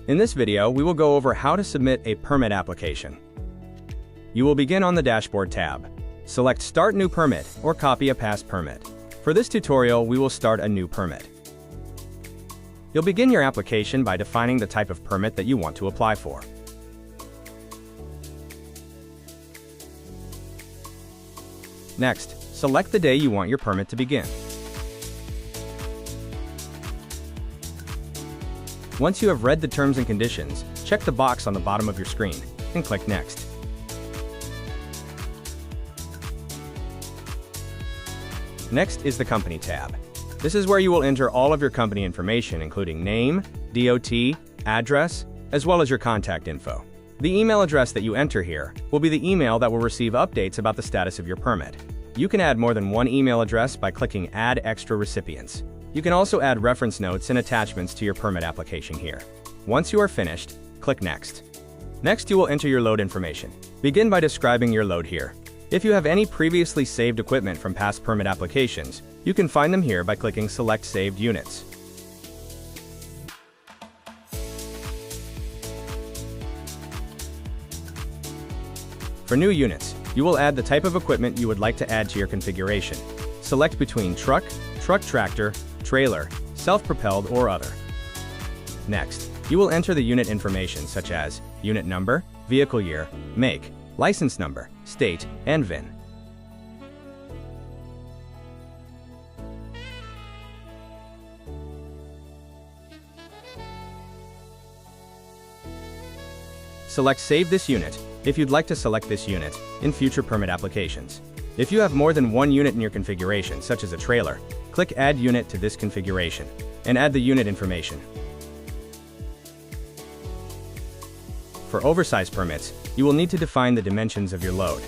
In this video, we will go over how to submit a permit application. You will begin on the Dashboard tab. Select Start New Permit or copy a past permit. For this tutorial, we will start a new permit. You'll begin your application by defining the type of permit that you want to apply for. Next, select the day you want your permit to begin. Once you have read the terms and conditions, check the box on the bottom of your screen and click Next. Next is the Company tab. This is where you will enter all of your company information, including name, DOT, address, as well as your contact info. The email address that you enter here will be the email that will receive updates about the status of your permit. You can add more than one email address by clicking Add Extra Recipients. You can also add reference notes and attachments to your permit application here. Once you are finished, click Next. Next, you will enter your load information. Begin by describing your load here. If you have any previously saved equipment from past permit applications, you can find them here by clicking Select Saved Units. For new units, you will add the type of equipment you would like to add to your configuration. Select between truck, tractor, trailer, self-propelled, or other. Next, you will enter the unit information such as unit number, vehicle year, make, license number, state, and VIN. Select Save this unit if you'd like to select this unit in future permit applications. If you have more than one unit in your configuration, such as a trailer, click Add Unit to this configuration and add the unit information. For oversized permits, you will need to define the dimensions of your load.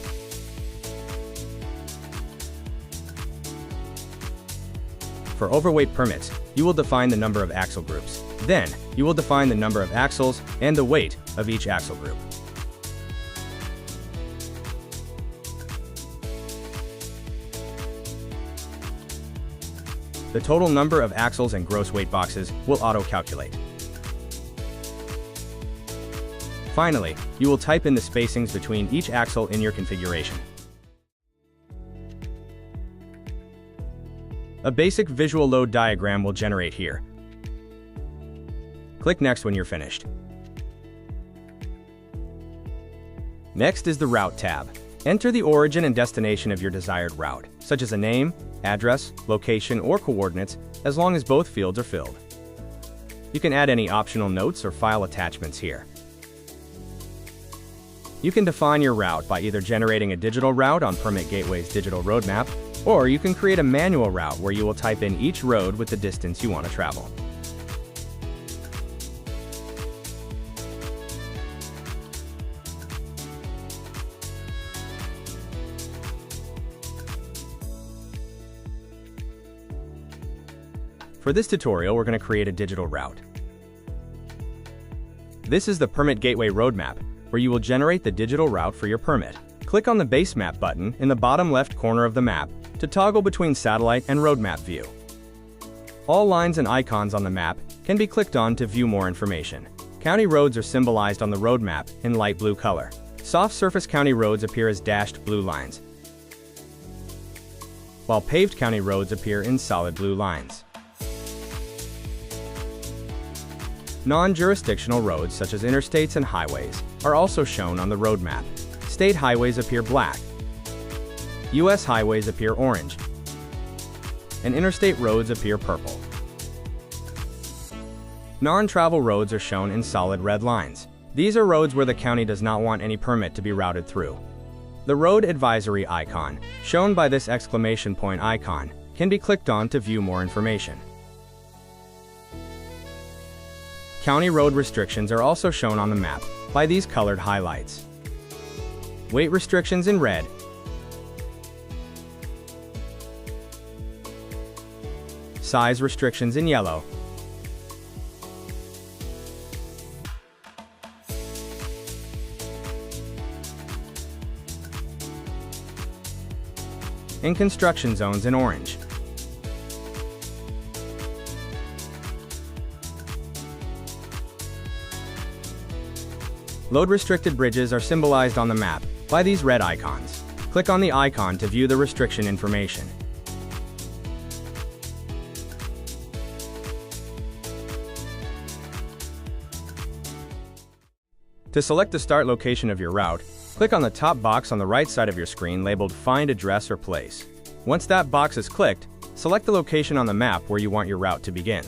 For overweight permits, you will define the number of axle groups. Then, you will define the number of axles and the weight of each axle group. The total number of axles and gross weight boxes will auto-calculate. Finally, you will type in the spacings between each axle in your configuration. A basic visual load diagram will generate here. Click Next when you're finished. Next is the Route tab. Enter the origin and destination of your desired route, such as a name, address, location, or coordinates, as long as both fields are filled. You can add any optional notes or file attachments here. You can define your route by either generating a digital route on Permit Gateway's digital roadmap, or you can create a manual route where you will type in each road with the distance you want to travel. For this tutorial, we're going to create a digital route. This is the Permit Gateway roadmap, where you will generate the digital route for your permit. Click on the Base Map button in the bottom left corner of the map to toggle between satellite and road map view. All lines and icons on the map can be clicked on to view more information. County roads are symbolized on the road map in light blue color. Soft surface county roads appear as dashed blue lines, while paved county roads appear in solid blue lines. Non-jurisdictional roads such as interstates and highways are also shown on the road map. State highways appear black, U.S. highways appear orange, and interstate roads appear purple. Non-travel roads are shown in solid red lines. These are roads where the county does not want any permit to be routed through. The road advisory icon, shown by this exclamation point icon, can be clicked on to view more information. County road restrictions are also shown on the map by these colored highlights. Weight restrictions in red, size restrictions in yellow, and construction zones in orange. Load restricted bridges are symbolized on the map by these red icons. Click on the icon to view the restriction information. To select the start location of your route, click on the top box on the right side of your screen labeled Find Address or Place. Once that box is clicked, select the location on the map where you want your route to begin.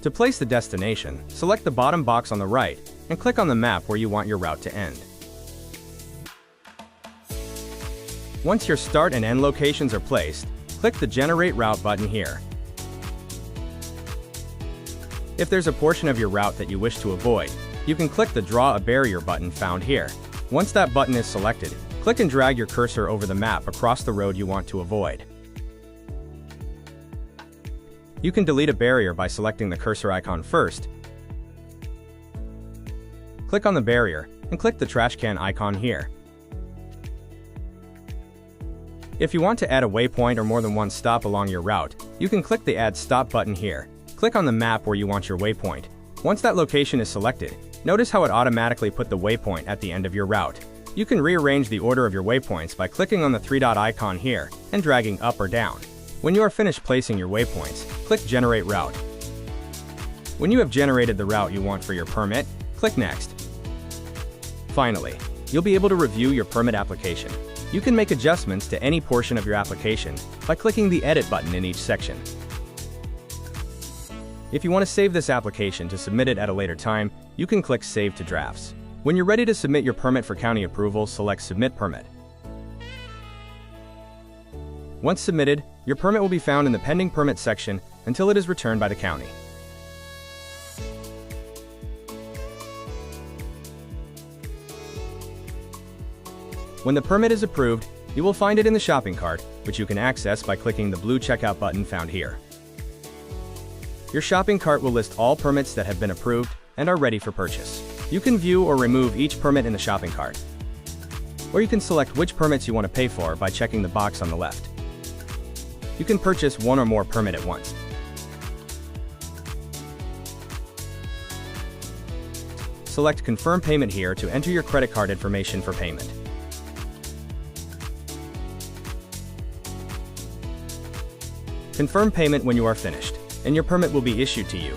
To place the destination, select the bottom box on the right and click on the map where you want your route to end. Once your start and end locations are placed, click the Generate Route button here. If there's a portion of your route that you wish to avoid, you can click the Draw a Barrier button found here. Once that button is selected, click and drag your cursor over the map across the road you want to avoid. You can delete a barrier by selecting the cursor icon first. Click on the barrier and click the trash can icon here. If you want to add a waypoint or more than one stop along your route, you can click the Add Stop button here. Click on the map where you want your waypoint. Once that location is selected, notice how it automatically put the waypoint at the end of your route. You can rearrange the order of your waypoints by clicking on the three-dot icon here and dragging up or down. When you are finished placing your waypoints, click Generate Route. When you have generated the route you want for your permit, click Next. Finally, you'll be able to review your permit application. You can make adjustments to any portion of your application by clicking the Edit button in each section. If you want to save this application to submit it at a later time, you can click Save to Drafts. When you're ready to submit your permit for county approval, select Submit Permit. Once submitted, your permit will be found in the Pending Permit section until it is returned by the county. When the permit is approved, you will find it in the shopping cart, which you can access by clicking the blue Checkout button found here. Your shopping cart will list all permits that have been approved and are ready for purchase. You can view or remove each permit in the shopping cart. Or you can select which permits you want to pay for by checking the box on the left. You can purchase one or more permit at once. Select Confirm Payment here to enter your credit card information for payment. Confirm payment when you are finished, and your permit will be issued to you.